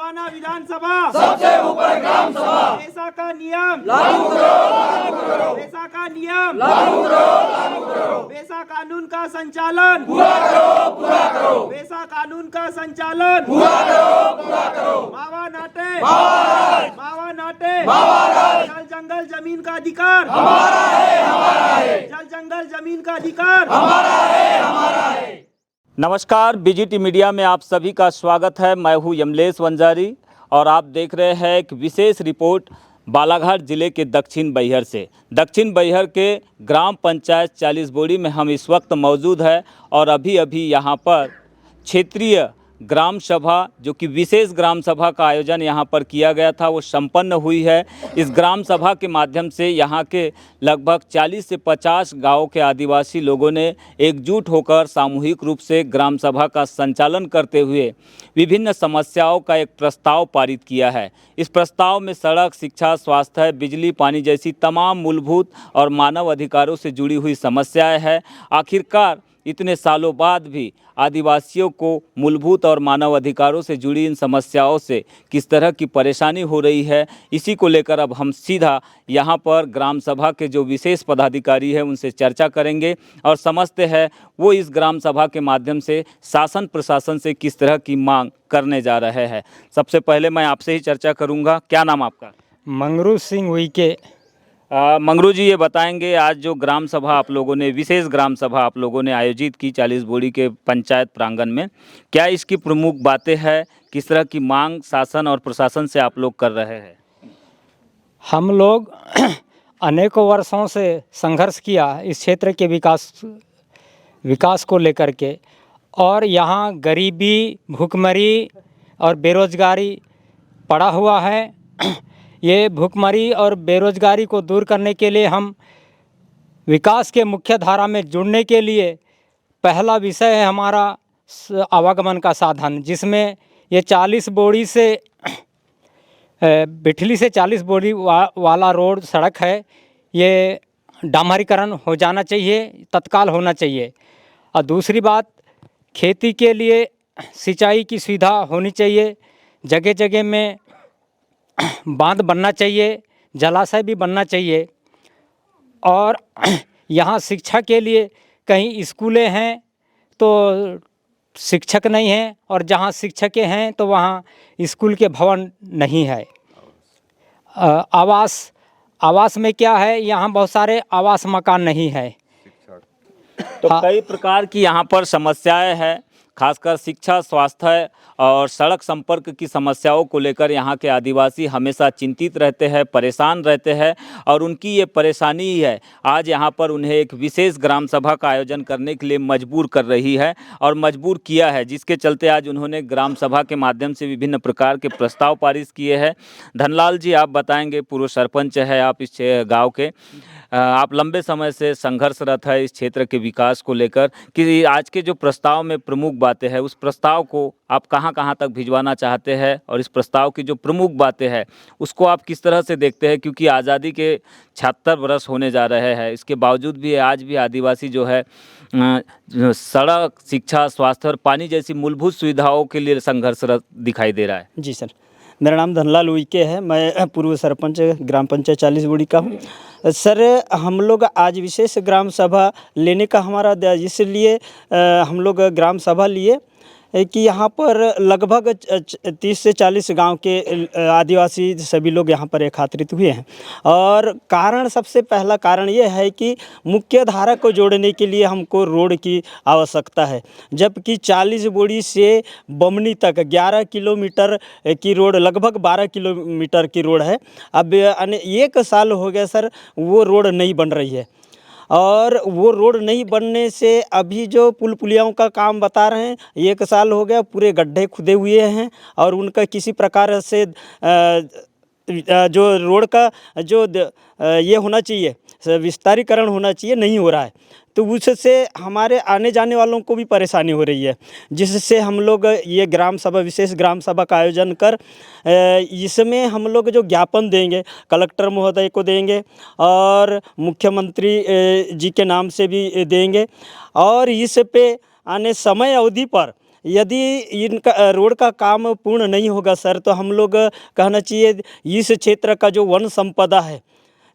माना विधानसभा सबसे ऊपर ग्राम सभा ऐसा का नियम लागू करो ऐसा का नियम लागू करो वैसा कानून का संचालन पूरा करो वैसा कानून का संचालन पूरा करो मावा नाटे महाराज जल जंगल जमीन का अधिकार हमारा है जल जंगल जमीन का अधिकार हमारा है। नमस्कार, बीजीटी मीडिया में आप सभी का स्वागत है। मैं हूं यमलेश वंजारी और आप देख रहे हैं एक विशेष रिपोर्ट बालाघाट जिले के दक्षिण बैहर से। दक्षिण बैहर के ग्राम पंचायत 40 बोड़ी में हम इस वक्त मौजूद है और अभी यहां पर क्षेत्रीय ग्राम सभा, जो कि विशेष ग्राम सभा का आयोजन यहाँ पर किया गया था, वो संपन्न हुई है। इस ग्राम सभा के माध्यम से यहाँ के लगभग 40 से 50 गाँव के आदिवासी लोगों ने एकजुट होकर सामूहिक रूप से ग्राम सभा का संचालन करते हुए विभिन्न समस्याओं का एक प्रस्ताव पारित किया है। इस प्रस्ताव में सड़क, शिक्षा, स्वास्थ्य, बिजली, पानी जैसी तमाम मूलभूत और मानव अधिकारों से जुड़ी हुई समस्याएँ हैं। आखिरकार इतने सालों बाद भी आदिवासियों को मूलभूत और मानव अधिकारों से जुड़ी इन समस्याओं से किस तरह की परेशानी हो रही है, इसी को लेकर अब हम सीधा यहाँ पर ग्राम सभा के जो विशेष पदाधिकारी हैं उनसे चर्चा करेंगे और समझते हैं वो इस ग्राम सभा के माध्यम से शासन प्रशासन से किस तरह की मांग करने जा रहे हैं। सबसे पहले मैं आपसे ही चर्चा करूँगा। क्या नाम आपका? मंगरू सिंह उइके। मंगरू जी, ये बताएंगे आज जो ग्राम सभा आप लोगों ने, विशेष ग्राम सभा आप लोगों ने आयोजित की 40 बोड़ी के पंचायत प्रांगण में, क्या इसकी प्रमुख बातें हैं? किस तरह की मांग शासन और प्रशासन से आप लोग कर रहे हैं? हम लोग अनेकों वर्षों से संघर्ष किया इस क्षेत्र के विकास को लेकर के, और यहाँ गरीबी, भूखमरी और बेरोजगारी पड़ा हुआ है। ये भूखमरी और बेरोजगारी को दूर करने के लिए हम विकास के मुख्य धारा में जुड़ने के लिए पहला विषय है हमारा आवागमन का साधन, जिसमें ये 40 बोड़ी से बिठली से 40 बोड़ी वाला रोड सड़क है, ये डामरीकरण हो जाना चाहिए, तत्काल होना चाहिए। और दूसरी बात, खेती के लिए सिंचाई की सुविधा होनी चाहिए, जगह जगह में बांध बनना चाहिए, जलाशय भी बनना चाहिए। और यहाँ शिक्षा के लिए कहीं स्कूलें हैं तो शिक्षक नहीं हैं, और जहाँ शिक्षकें हैं तो वहाँ स्कूल के भवन नहीं है। आवास में क्या है, यहाँ बहुत सारे आवास मकान नहीं है। तो कई प्रकार की यहाँ पर समस्याएं हैं, खासकर शिक्षा, स्वास्थ्य और सड़क संपर्क की समस्याओं को लेकर यहाँ के आदिवासी हमेशा चिंतित रहते हैं, परेशान रहते हैं, और उनकी ये परेशानी ही है आज यहाँ पर उन्हें एक विशेष ग्राम सभा का आयोजन करने के लिए मजबूर कर रही है और मजबूर किया है, जिसके चलते आज उन्होंने ग्राम सभा के माध्यम से विभिन्न प्रकार के प्रस्ताव पारित किए हैं। धनलाल जी, आप बताएंगे, पूर्व सरपंच है आप इस गाँव के, आप लंबे समय से संघर्षरत है इस क्षेत्र के विकास को लेकर, कि आज के जो प्रस्ताव में प्रमुख बातें हैं उस प्रस्ताव को आप कहां तक भिजवाना चाहते हैं, और इस प्रस्ताव की जो प्रमुख बातें हैं उसको आप किस तरह से देखते हैं? क्योंकि आज़ादी के 76 वर्ष होने जा रहे हैं, इसके बावजूद भी आज भी आदिवासी जो है सड़क, शिक्षा, स्वास्थ्य और पानी जैसी मूलभूत सुविधाओं के लिए संघर्षरत दिखाई दे रहा है। जी सर, मेरा नाम धनलाल उइके है, मैं पूर्व सरपंच ग्राम पंचायत 40 बोड़ी का हूँ। सर, हम लोग आज विशेष ग्राम सभा लेने का हमारा इसलिए हम लोग ग्राम सभा लिए कि यहाँ पर लगभग 30 से 40 गांव के आदिवासी सभी लोग यहाँ पर एकत्रित हुए हैं, और कारण, सबसे पहला कारण ये है कि मुख्य धारा को जोड़ने के लिए हमको रोड की आवश्यकता है, जबकि 40 बोड़ी से बमनी तक 11 किलोमीटर की रोड, लगभग 12 किलोमीटर की रोड है। अब 1 साल हो गया सर, वो रोड नहीं बन रही है, और वो रोड नहीं बनने से अभी जो पुल पुलियाओं का काम बता रहे हैं, 1 साल हो गया, पूरे गड्ढे खुदे हुए हैं, और उनका किसी प्रकार से जो रोड का जो ये होना चाहिए, विस्तारीकरण होना चाहिए, नहीं हो रहा है। तो उससे हमारे आने जाने वालों को भी परेशानी हो रही है, जिससे हम लोग ये ग्राम सभा, विशेष ग्राम सभा का आयोजन कर इसमें हम लोग जो ज्ञापन देंगे कलेक्टर महोदय को देंगे और मुख्यमंत्री जी के नाम से भी देंगे, और इस पे आने समय अवधि पर यदि इनका रोड का काम पूर्ण नहीं होगा सर, तो हम लोग कहना चाहिए इस क्षेत्र का जो वन संपदा है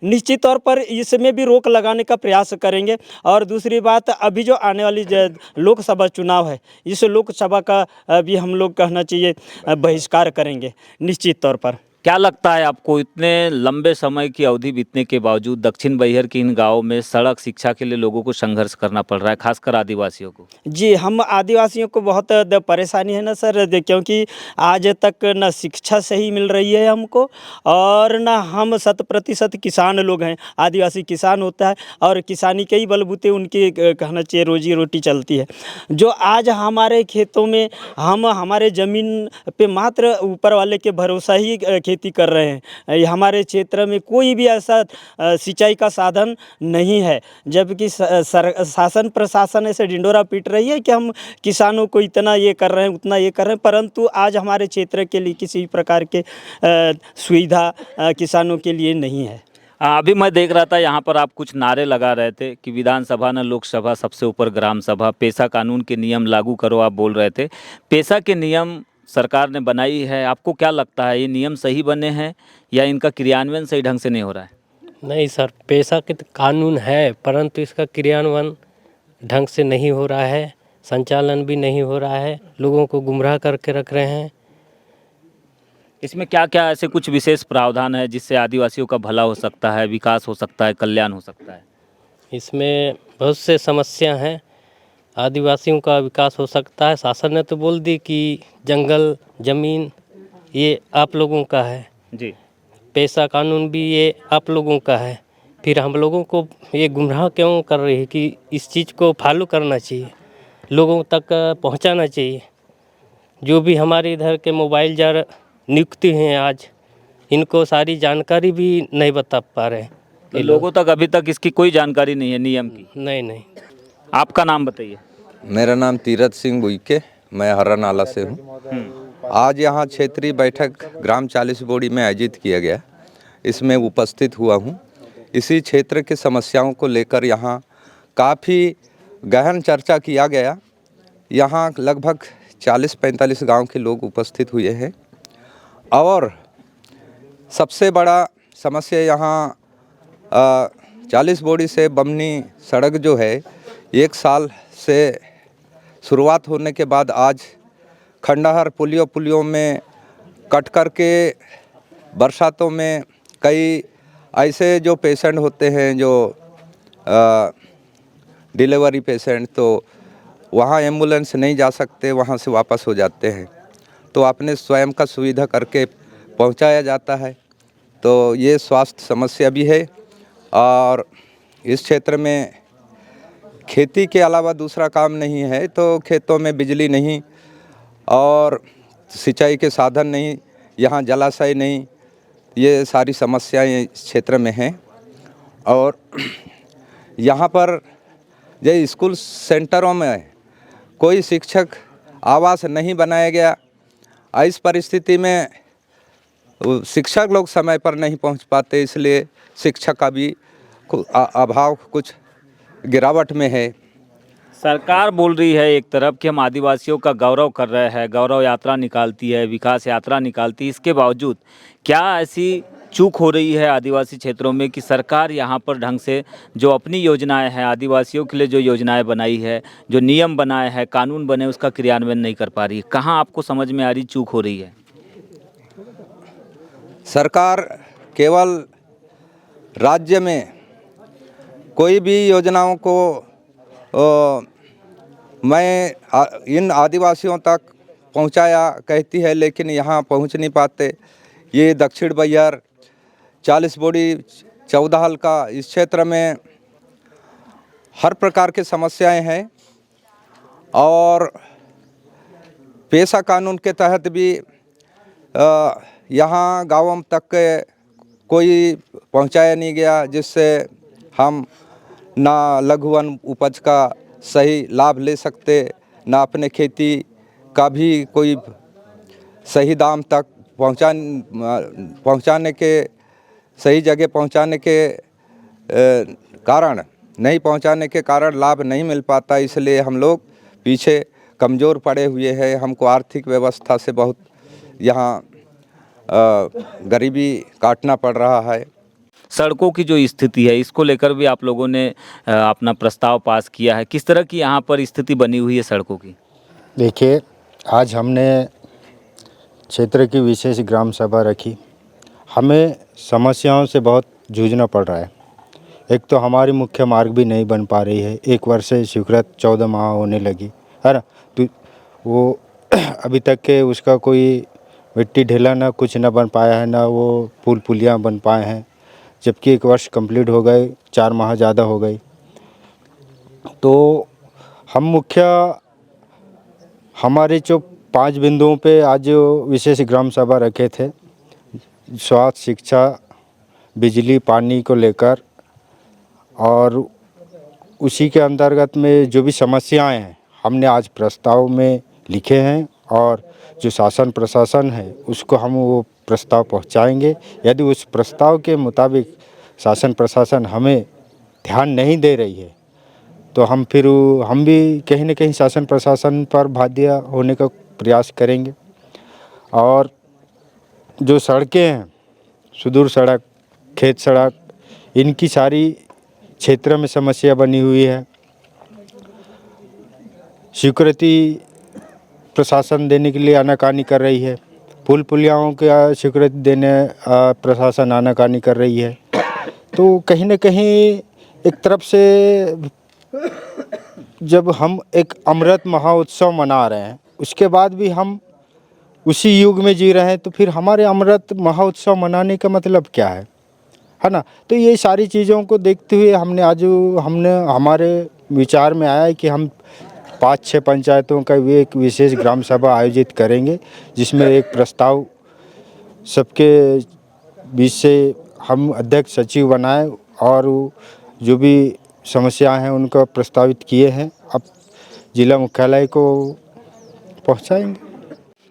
निश्चित तौर पर इसमें भी रोक लगाने का प्रयास करेंगे। और दूसरी बात, अभी जो आने वाली लोकसभा चुनाव है, इस लोकसभा का भी हम लोग कहना चाहिए बहिष्कार करेंगे निश्चित तौर पर। क्या लगता है आपको, इतने लंबे समय की अवधि बीतने के बावजूद दक्षिण बैहर के इन गांवों में सड़क शिक्षा के लिए लोगों को संघर्ष करना पड़ रहा है, खासकर आदिवासियों को? जी, हम आदिवासियों को बहुत परेशानी है ना सर, क्योंकि आज तक न शिक्षा सही मिल रही है हमको, और न हम 100% किसान लोग हैं। आदिवासी किसान होता है और किसानी के ही बलबूते उनकी कहना चाहिए रोजी रोटी चलती है। जो आज हमारे खेतों में हम हमारे ज़मीन पे मात्र ऊपर वाले के भरोसा ही खेती कर रहे हैं। हमारे क्षेत्र में कोई भी ऐसा सिंचाई का साधन नहीं है, जबकि शासन प्रशासन ऐसे ढिंडोरा पीट रही है कि हम किसानों को इतना ये कर रहे हैं, उतना ये कर रहे हैं, परंतु आज हमारे क्षेत्र के लिए किसी प्रकार के सुविधा किसानों के लिए नहीं है। अभी मैं देख रहा था यहाँ पर आप कुछ नारे लगा रहे थे कि विधानसभा न लोकसभा, सबसे ऊपर ग्राम सभा, पेशा कानून के नियम लागू करो, आप बोल रहे थे। पेशा के नियम सरकार ने बनाई है, आपको क्या लगता है ये नियम सही बने हैं या इनका क्रियान्वयन सही ढंग से नहीं हो रहा है? नहीं सर, पेशा के कानून है, परंतु इसका क्रियान्वयन ढंग से नहीं हो रहा है, संचालन भी नहीं हो रहा है, लोगों को गुमराह करके रख रहे हैं। इसमें क्या क्या ऐसे कुछ विशेष प्रावधान है जिससे आदिवासियों का भला हो सकता है, विकास हो सकता है, कल्याण हो सकता है? इसमें बहुत से समस्या हैं, आदिवासियों का विकास हो सकता है। शासन ने तो बोल दी कि जंगल ज़मीन ये आप लोगों का है जी, पेशा कानून भी ये आप लोगों का है, फिर हम लोगों को ये गुमराह क्यों कर रही है कि इस चीज़ को फॉलो करना चाहिए, लोगों तक पहुंचाना चाहिए। जो भी हमारे इधर के मोबाइल जार नियुक्ति हैं आज, इनको सारी जानकारी भी नहीं बता पा रहे हैं। तो लोगों तक अभी तक इसकी कोई जानकारी नहीं है नियम की? नहीं। आपका नाम बताइए। मेरा नाम तीरथ सिंह बुइके, मैं हर्रा नाला से हूँ। आज यहाँ क्षेत्रीय बैठक ग्राम 40 बोड़ी में आयोजित किया गया, इसमें उपस्थित हुआ हूँ। इसी क्षेत्र की समस्याओं को लेकर यहाँ काफ़ी गहन चर्चा किया गया। यहाँ लगभग 40-45 गांव के लोग उपस्थित हुए हैं और सबसे बड़ा समस्या यहाँ 40 बोड़ी से बमनी सड़क जो है 1 साल से शुरुआत होने के बाद आज खंडहर पुलियों में कट कर के बरसातों में कई ऐसे जो पेशेंट होते हैं जो डिलीवरी पेशेंट, तो वहाँ एम्बुलेंस नहीं जा सकते, वहाँ से वापस हो जाते हैं, तो अपने स्वयं का सुविधा करके पहुँचाया जाता है। तो ये स्वास्थ्य समस्या भी है और इस क्षेत्र में खेती के अलावा दूसरा काम नहीं है, तो खेतों में बिजली नहीं और सिंचाई के साधन नहीं, यहाँ जलाशय नहीं, ये सारी समस्याएं इस क्षेत्र में हैं। और यहाँ पर ये स्कूल सेंटरों में कोई शिक्षक आवास नहीं बनाया गया। इस परिस्थिति में शिक्षक लोग समय पर नहीं पहुँच पाते, इसलिए शिक्षा का भी अभाव कुछ गिरावट में है। सरकार बोल रही है एक तरफ कि हम आदिवासियों का गौरव कर रहे हैं, गौरव यात्रा निकालती है, विकास यात्रा निकालती है, इसके बावजूद क्या ऐसी चूक हो रही है आदिवासी क्षेत्रों में कि सरकार यहाँ पर ढंग से जो अपनी योजनाएं हैं, आदिवासियों के लिए जो योजनाएं बनाई है, जो नियम बनाए हैं, कानून बने, उसका क्रियान्वयन नहीं कर पा रही है? कहाँ आपको समझ में आ रही चूक हो रही है? सरकार केवल राज्य में कोई भी योजनाओं को मैं इन आदिवासियों तक पहुंचाया कहती है, लेकिन यहाँ पहुंच नहीं पाते। ये दक्षिण बैहर 40 बोड़ी 14 हल्का इस क्षेत्र में हर प्रकार की समस्याएं हैं और पेशा कानून के तहत भी यहाँ गाँवों तक कोई पहुंचाया नहीं गया, जिससे हम ना लघुवन उपज का सही लाभ ले सकते, ना अपने खेती का भी कोई सही दाम तक पहुंचाने के सही जगह पहुंचाने के कारण नहीं पहुंचाने के कारण लाभ नहीं मिल पाता। इसलिए हम लोग पीछे कमज़ोर पड़े हुए हैं। हमको आर्थिक व्यवस्था से बहुत यहाँ गरीबी काटना पड़ रहा है। सड़कों की जो स्थिति है इसको लेकर भी आप लोगों ने अपना प्रस्ताव पास किया है। किस तरह की यहाँ पर स्थिति बनी हुई है सड़कों की? देखिए, आज हमने क्षेत्र की विशेष ग्राम सभा रखी। हमें समस्याओं से बहुत जूझना पड़ रहा है। एक तो हमारी मुख्य मार्ग भी नहीं बन पा रही है। 1 वर्ष से स्वीकृत 14 माह होने लगी है ना, तो वो अभी तक के उसका कोई मिट्टी ढेला ना कुछ ना बन पाया है, ना वो पुल पुलियाँ बन पाए हैं, जबकि 1 वर्ष कंप्लीट हो गए, 4 माह ज़्यादा हो गई। तो हम मुख्य हमारे जो 5 बिंदुओं पे आज विशेष ग्राम सभा रखे थे, स्वास्थ्य, शिक्षा, बिजली, पानी को लेकर, और उसी के अंतर्गत में जो भी समस्याएं हैं हमने आज प्रस्ताव में लिखे हैं, और जो शासन प्रशासन है उसको हम वो प्रस्ताव पहुंचाएंगे। यदि उस प्रस्ताव के मुताबिक शासन प्रशासन हमें ध्यान नहीं दे रही है तो हम भी कहीं न कहीं शासन प्रशासन पर बाध्य होने का प्रयास करेंगे। और जो सड़कें हैं, सुदूर सड़क, खेत सड़क, इनकी सारी क्षेत्र में समस्या बनी हुई है। स्वीकृति प्रशासन देने के लिए आनाकानी कर रही है। पुल पुलियाओं का स्वीकृति देने प्रशासन आनाकानी कर रही है। तो कहीं न कहीं एक तरफ से जब हम एक अमृत महोत्सव मना रहे हैं, उसके बाद भी हम उसी युग में जी रहे हैं, तो फिर हमारे अमृत महोत्सव मनाने का मतलब क्या है ना? तो ये सारी चीज़ों को देखते हुए हमने हमारे विचार में आया है कि हम 5-6 पंचायतों का भी एक विशेष ग्राम सभा आयोजित करेंगे, जिसमें एक प्रस्ताव सबके बीच से हम अध्यक्ष सचिव बनाएं और जो भी समस्याएं हैं उनको प्रस्तावित किए हैं, अब जिला मुख्यालय को पहुंचाएंगे।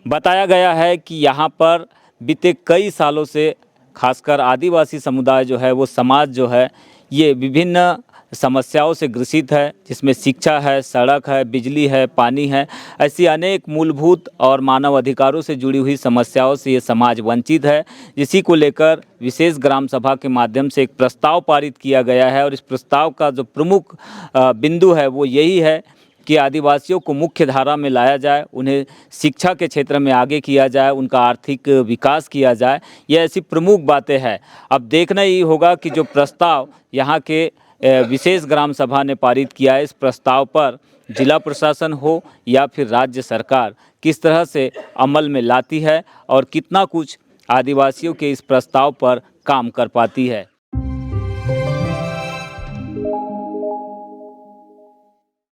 बताया गया है कि यहाँ पर बीते कई सालों से खासकर आदिवासी समुदाय जो है, वो समाज जो है, ये विभिन्न समस्याओं से ग्रसित है, जिसमें शिक्षा है, सड़क है, बिजली है, पानी है। ऐसी अनेक मूलभूत और मानव अधिकारों से जुड़ी हुई समस्याओं से ये समाज वंचित है, जिसी को लेकर विशेष ग्राम सभा के माध्यम से एक प्रस्ताव पारित किया गया है। और इस प्रस्ताव का जो प्रमुख बिंदु है वो यही है कि आदिवासियों को मुख्य धारा में लाया जाए, उन्हें शिक्षा के क्षेत्र में आगे किया जाए, उनका आर्थिक विकास किया जाए। ये ऐसी प्रमुख बातें हैं। अब देखना ही होगा कि जो प्रस्ताव यहाँ के विशेष ग्राम सभा ने पारित किया है, इस प्रस्ताव पर जिला प्रशासन हो या फिर राज्य सरकार किस तरह से अमल में लाती है और कितना कुछ आदिवासियों के इस प्रस्ताव पर काम कर पाती है।